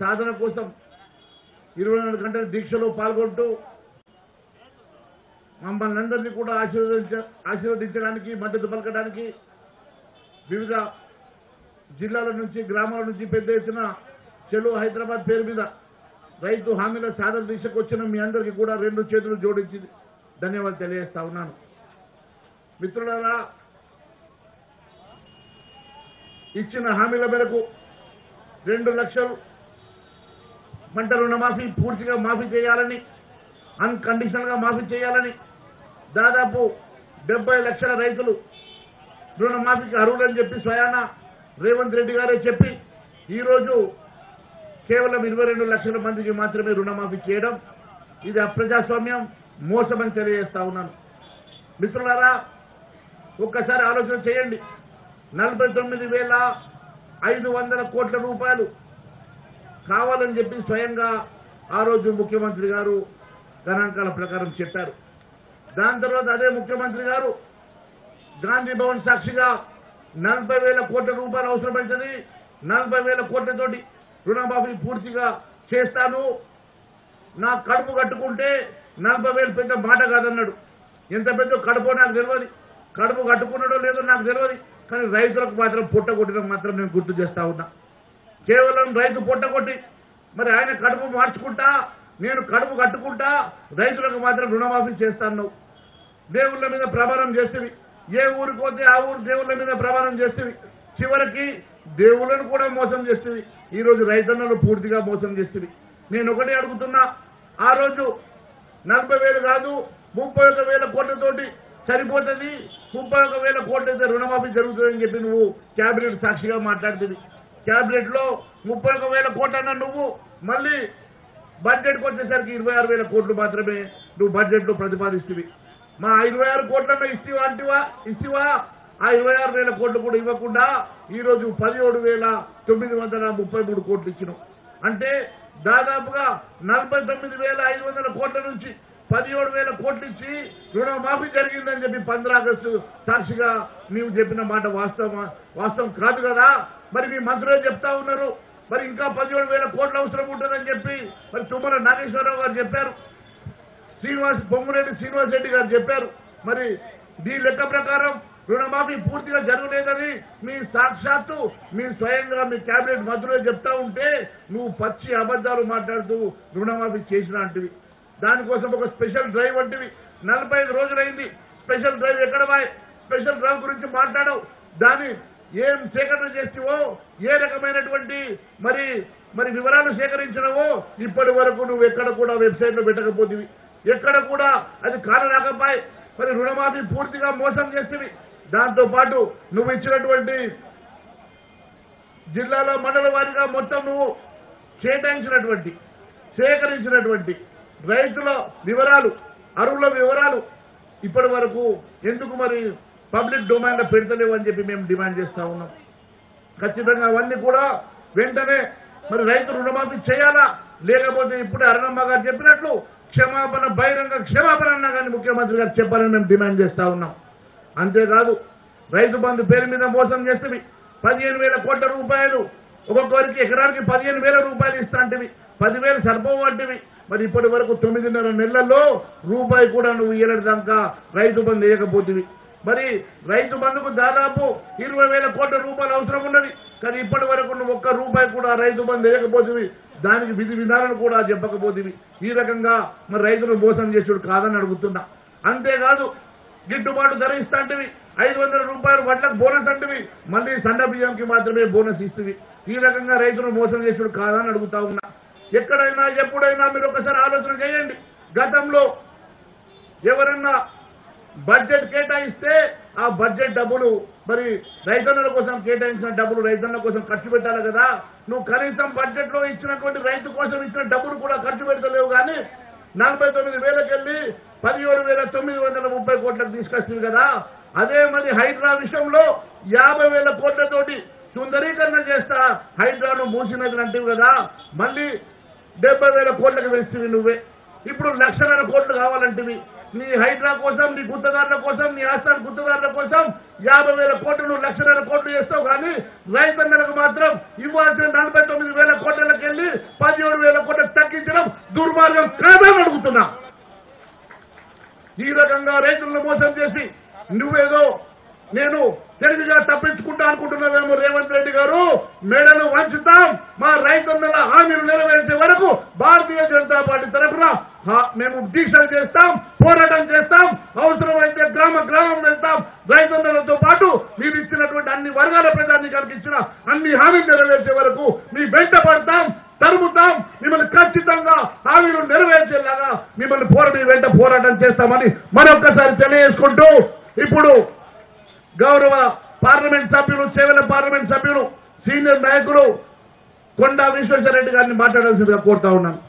సాధన కోసం 24 గంటల దీక్షలో పాల్గొంటూ మమ్మల్ని అందరినీ కూడా ఆశీర్వదించడానికి మద్దతు పలకడానికి వివిధ జిల్లాల నుంచి గ్రామాల నుంచి పెద్ద ఎత్తున చెలో హైదరాబాద్ పేరు మీద రైతు హామీల సాధన దీక్షకు వచ్చిన మీ అందరికీ కూడా 2 చేతులు జోడించి ధన్యవాదాలు తెలియజేస్తా ఉన్నాను. మిత్రులారా, ఇచ్చిన హామీల మేరకు 2 లక్షలు పంట రుణమాఫీ పూర్తిగా మాఫీ చేయాలని, అన్కండిషనల్ గా మాఫీ చేయాలని, దాదాపు 70 లక్షల రైతులు రుణమాఫీకి అర్హులని చెప్పి స్వయాన రేవంత్ రెడ్డి గారే చెప్పి ఈరోజు కేవలం 22 లక్షల మందికి మాత్రమే రుణమాఫీ చేయడం ఇది అప్రజాస్వామ్యం, మోసమని తెలియజేస్తా ఉన్నాను. మిత్రులారా, ఒక్కసారి ఆలోచన చేయండి. 49,500 కోట్ల రూపాయలు కావాలని చెప్పి స్వయంగా ఆ రోజు ముఖ్యమంత్రి గారు గణాంకాల ప్రకారం చెప్పారు. దాని తర్వాత అదే ముఖ్యమంత్రి గారు గాంధీ భవన్ సాక్షిగా 40,000 కోట్ల రూపాయలు అవసరమైంది, 40,000 కోట్లతోటి రుణమాఫీ పూర్తిగా చేస్తాను, నా కడుపు కట్టుకుంటే 40,000 పెద్ద మాట కాదన్నాడు. ఎంత పెద్ద కడుపో నాకు తెలియదు, కడుపు కట్టుకున్నాడో లేదో నాకు తెలియదు, కానీ రైతులకు మాత్రం పొట్టగొట్టడం మాత్రం నేను గుర్తు చేస్తా ఉన్నా. కేవలం రైతు పొట్టగొట్టి మరి ఆయన కడుపు మార్చుకుంటా, నేను కడుపు కట్టుకుంటా, రైతులకు మాత్రం రుణమాఫీ చేస్తాను. దేవుళ్ళ మీద ప్రమాణం చేసేవి, ఏ ఊరికి పోతే ఆ ఊరు దేవుళ్ళ మీద ప్రమాణం చేసేవి, చివరికి దేవుళ్ళను కూడా మోసం చేసేవి. ఈ రోజు రైతన్నలు పూర్తిగా మోసం చేసేవి. నేను ఒకటే అడుగుతున్నా, ఆ రోజు 40,000 కాదు 31,000 కోట్లతోటి సరిపోతుంది, 31,000 కోట్లయితే రుణమాఫీ జరుగుతుందని చెప్పి నువ్వు క్యాబినెట్ సాక్షిగా మాట్లాడుతుంది. క్యాబినెట్ లో 31,000 కోట్లు అన్నా నువ్వు, మళ్ళీ బడ్జెట్కి వచ్చేసరికి 26,000 కోట్లు మాత్రమే నువ్వు బడ్జెట్ లో ప్రతిపాదిస్తుంది. మా 26 కోట్లన్నా ఇస్తివా ఆ 26,000 కోట్లు కూడా ఇవ్వకుండా ఈ రోజు 17,933 కోట్లు ఇచ్చినాం. అంటే దాదాపుగా 49,500 కోట్ల నుంచి 17,000 కోట్లు ఇచ్చి రుణమాఫీ జరిగిందని చెప్పి 15 ఆగస్టు సాక్షిగా నీవు చెప్పిన మాట వాస్తవం కాదు కదా. మరి మీ మంత్రులే చెప్తా ఉన్నారు, మరి ఇంకా 17,000 కోట్ల అవసరం ఉంటుందని చెప్పి మరి తుమ్మల నాగేశ్వరరావు గారు చెప్పారు, పొంగులేటి శ్రీనివాస్ రెడ్డి గారు చెప్పారు. మరి దీని లెక్క ప్రకారం రుణమాఫీ పూర్తిగా జరగలేదని మీ సాక్షాత్తు మీ స్వయంగా మీ కేబినెట్ మంత్రులే చెప్తా ఉంటే నువ్వు పచ్చి అబద్దాలు మాట్లాడుతూ రుణమాఫీ చేసిన అంటివి. దానికోసం ఒక స్పెషల్ డ్రైవ్ అంటివి. 45 రోజులైంది స్పెషల్ డ్రైవ్ ఎక్కడ బాయ్? స్పెషల్ డ్రైవ్ గురించి మాట్లాడవు. దాన్ని ఏం సేకరణ చేస్తావో, ఏ రకమైనటువంటి మరి వివరాలు సేకరించినవో ఇప్పటి వరకు నువ్వు ఎక్కడ కూడా వెబ్సైట్ లో పెట్టకపోతేవి, ఎక్కడ కూడా అది కానరాకపోయి మరి రుణమాఫీ పూర్తిగా మోసం చేసేవి. దాంతో పాటు నువ్వు ఇచ్చినటువంటి జిల్లాలో మండల వారీగా మొత్తం నువ్వు సేకరించినటువంటి రైతుల వివరాలు, అరువుల వివరాలు ఇప్పటి వరకు ఎందుకు మరి పబ్లిక్ డొమైన్ లో పెడతలేవు అని చెప్పి మేము డిమాండ్ చేస్తా ఉన్నాం. ఖచ్చితంగా అవన్నీ కూడా వెంటనే మరి రైతు రుణమాఫీ చేయాలా, లేకపోతే ఇప్పుడే అరుణమ్మ గారు చెప్పినట్లు బహిరంగ క్షమాపణ అన్నా కానీ ముఖ్యమంత్రి గారు చెప్పాలని మేము డిమాండ్ చేస్తా ఉన్నాం. అంతేకాదు రైతు బంధు పేరు మీద మోసం చేసేవి 15,000 కోట్ల రూపాయలు, ఒక్కొక్కరికి ఎకరానికి 15,000 రూపాయలు ఇస్తా అంటివి, 10,000 సరిపోవంటివి. మరి ఇప్పటి వరకు 9.5 నెలల్లో రూపాయి కూడా నువ్వు ఇయ్యలేడు దాకా రైతు బంధు వేయకపోతుంది. మరి రైతు బంధుకు దాదాపు 20,000 కోట్ల రూపాయలు అవసరం ఉన్నది, కానీ ఇప్పటి వరకు నువ్వు ఒక్క రూపాయి కూడా రైతు బంధు వేయకపోతుంది, దానికి విధి విధానాలు కూడా చెప్పకపోతుంది. ఈ రకంగా మరి రైతులు మోసం చేసుడు కాదని అడుగుతున్నా. అంతేకాదు గిట్టుబాటు ధర ఇస్తా అంటివి, 500 రూపాయలు వడ్లకు బోనస్ అంటివి, మళ్ళీ సన్న బియ్యంకి మాత్రమే బోనస్ ఇస్తుంది. ఈ రకంగా రైతులు మోసం చేసుడు కాదని అడుగుతా ఉన్నా. ఎక్కడైనా ఎప్పుడైనా మీరు ఒకసారి ఆలోచన చేయండి. గతంలో ఎవరన్నా బడ్జెట్ కేటాయిస్తే ఆ బడ్జెట్ డబ్బులు మరి రైతన్నల కోసం కేటాయించిన డబ్బులు రైతన్నల కోసం ఖర్చు పెట్టాలి కదా. నువ్వు కనీసం బడ్జెట్ లో ఇచ్చినటువంటి రైతు కోసం ఇచ్చిన డబ్బులు కూడా ఖర్చు పెడతలేవు. కానీ 49,000కి వెళ్ళి 17,930 కోట్లకు తీసుకొస్తుంది కదా. అదే మరి హైడ్రా విషయంలో 50,000 కోట్లతోటి సుందరీకరణ చేస్తా హైడ్రాను మూసినది కదా. మళ్ళీ 70,000 కోట్లకు వేస్తుంది నువ్వే. ఇప్పుడు 1,00,000 కోట్లు కావాలంటివి. నీ హైడ్రా కోసం, నీ గుత్తదారుల కోసం, నీ ఆస్థాన గుత్తదారుల కోసం 50,000 కోట్లు నువ్వు 1,00,000 కోట్లు చేస్తావు. కానీ రైతన్నలకు మాత్రం ఇవ్వాల్సిన 49,000 కోట్లకి వెళ్ళి కాదా అని అడుగుతున్నా. ఈ రకంగా రైతులను మోసం చేసి నువ్వేదో నేను తెలివిగా తప్పించుకుంటా అనుకుంటున్నావేమో రేవంత్ రెడ్డి గారు. మెడలు వంచుతాం. మా రైతన్నల హామీలు నెరవేర్చే వరకు భారతీయ జనతా పార్టీ తరఫున మేము దీక్షలు చేస్తాం, పోరాటం చేస్తాం. అవసరమైతే గ్రామ గ్రామం వెళ్తాం. రైతన్నలతో పాటు మీరు ఇచ్చినటువంటి అన్ని వర్గాల ప్రజానీకానికి ఇచ్చిన అన్ని హామీలు నెరవేర్చే వరకు మీ వెంట పడతాం, తరుముతాం. మిమ్మల్ని ఖచ్చితంగా హామీలు నెరవేర్చేలాగా మీ వెంట పోరాటం చేస్తామని మరొక్కసారి తెలియజేసుకుంటూ ఇప్పుడు గౌరవ పార్లమెంట్ సభ్యులు, చేవెళ్ల పార్లమెంట్ సభ్యులు, సీనియర్ నాయకులు కొండా విశ్వేశ్వరరెడ్డి గారిని మాట్లాడాల్సిందిగా కోరుతా ఉన్నాను.